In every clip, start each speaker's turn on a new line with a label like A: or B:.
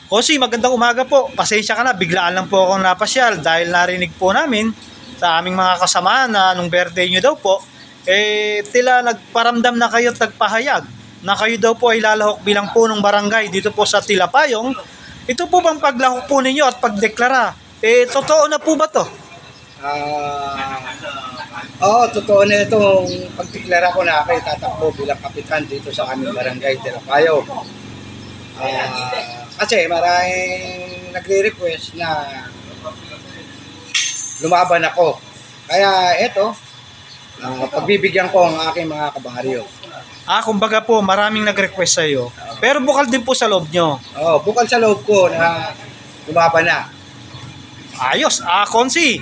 A: Kosi, magandang umaga po. Pasensya ka na, biglaan lang po akong napasyal dahil narinig po namin sa aming mga kasamahan na nung birthday nyo daw po, tila nagparamdam na kayo at nagpahayag na kayo daw po ay lalahok bilang punong barangay dito po sa Tilapayong. Ito po bang paglahok po ninyo at pagdeklara? Totoo na po ba to?
B: Oo, totoo na itong pagdeklara ko na ako'y tatakbo bilang kapitan dito sa aming barangay, Tilapayong. Kasi maraming nagre-request na lumaban ako. Kaya ito, pagbibigyan ko ang aking mga kabaryo.
A: Kumbaga po, maraming nag-request sa iyo. Pero bukal din po sa loob nyo.
B: Oo, bukal sa loob ko na lumaban na.
A: Ayos. Konsi,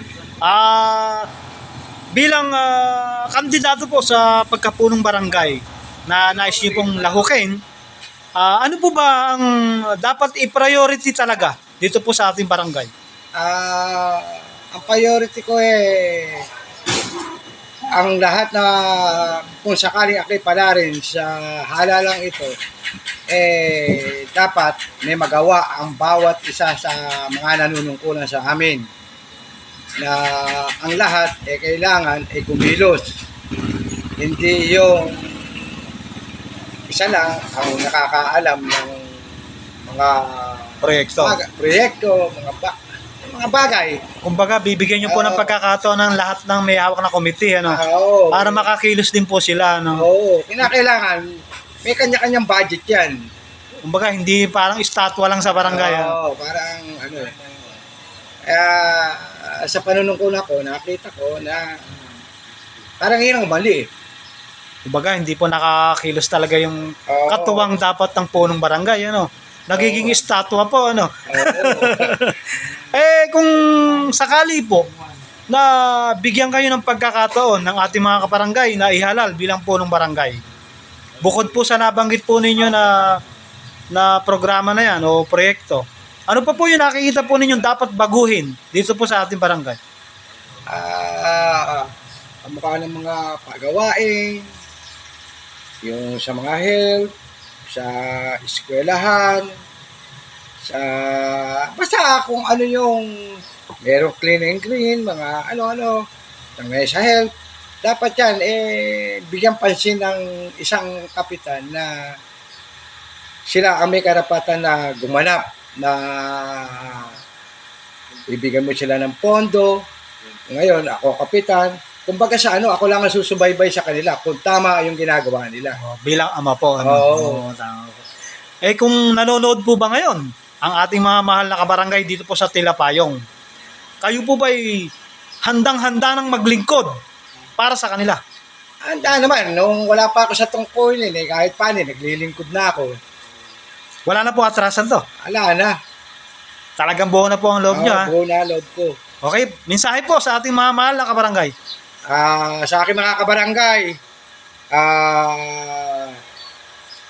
A: bilang kandidato po sa pagkapunong barangay na nais niyo pong lahukin, ano po ba ang dapat i-priority talaga dito po sa ating barangay?
B: Ang priority ko ang lahat na kung sakaling ako'y palarin sa halalang ito, dapat may magawa ang bawat isa sa mga nanunungkulan sa amin. Na ang lahat kailangan kumilos. Hindi yung isa lang ang nakakaalam ng mga proyekto, mga bagay.
A: Kumbaga, bibigyan nyo po ng pagkakataon ng lahat ng may hawak na komite, ano? Para makakilos din po sila, no?
B: Oo, kinakailangan may kanya-kanyang budget yan.
A: Kumbaga, hindi parang estatwa lang sa barangay.
B: Oo, parang sa panunungkulan ko, nakita ko na parang yun ang mali.
A: Kumbaga, hindi po nakakilos talaga yung katuwang dapat ng punong barangay, ano? Nagiging estatwa po, ano? Kung sakali po na bigyan kayo ng pagkakataon ng ating mga kabarangay na ihalal bilang punong barangay, bukod po sa nabanggit po ninyo na programa na yan o proyekto, ano pa po yung nakikita po ninyong dapat baguhin dito po sa ating barangay?
B: Ang mukha ng mga pagawain, yung sa mga health, sa eskwelahan, basta kung ano yung merong clean and green, mga ano-ano, sa health, dapat yan, bigyan pansin ng isang kapitan na sila ang may karapatan na gumanap, na ibigyan mo sila ng pondo. Ngayon, ako kapitan, kumbaga sa ako lang ang susubaybay sa kanila kung tama yung ginagawa nila.
A: Bilang ama po. Tama po. Kung nanonood po ba ngayon ang ating mga mahal na kabarangay dito po sa Tilapayong, kayo po ba'y handang-handa ng maglingkod para sa kanila?
B: Handa naman. Nung wala pa ako sa tungkulin, kahit paano, naglilingkod na ako.
A: Wala na po atrasan to?
B: Wala na.
A: Talagang buo na po ang loob nyo, ha?
B: Buo na loob ko.
A: Okay, mensahe po sa ating mga mahal na kabarangay.
B: Sa aking mga kabarangay,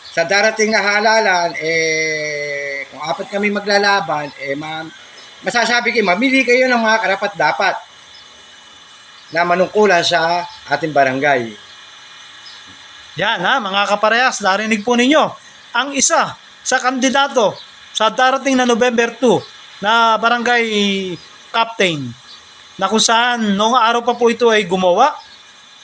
B: sa darating na halalan, kung apat kami maglalaban, masasabi kayo, mamili kayo ng mga karapat-dapat na manungkulan sa ating barangay.
A: Yan, mga kaparehas, narinig po ninyo ang isa sa kandidato sa darating na November 2 na barangay captain, na kung saan noong araw pa po ito ay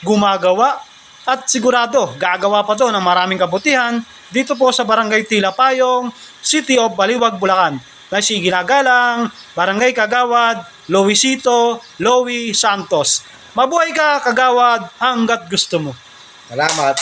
A: gumagawa, at sigurado gagawa pa to ng maraming kabutihan dito po sa Barangay Tilapayong, City of Baliwag, Bulacan, na si ginagalang Barangay Kagawad Loisito Lowi Santos. Mabuhay ka, Kagawad, hanggat gusto mo.
B: Salamat.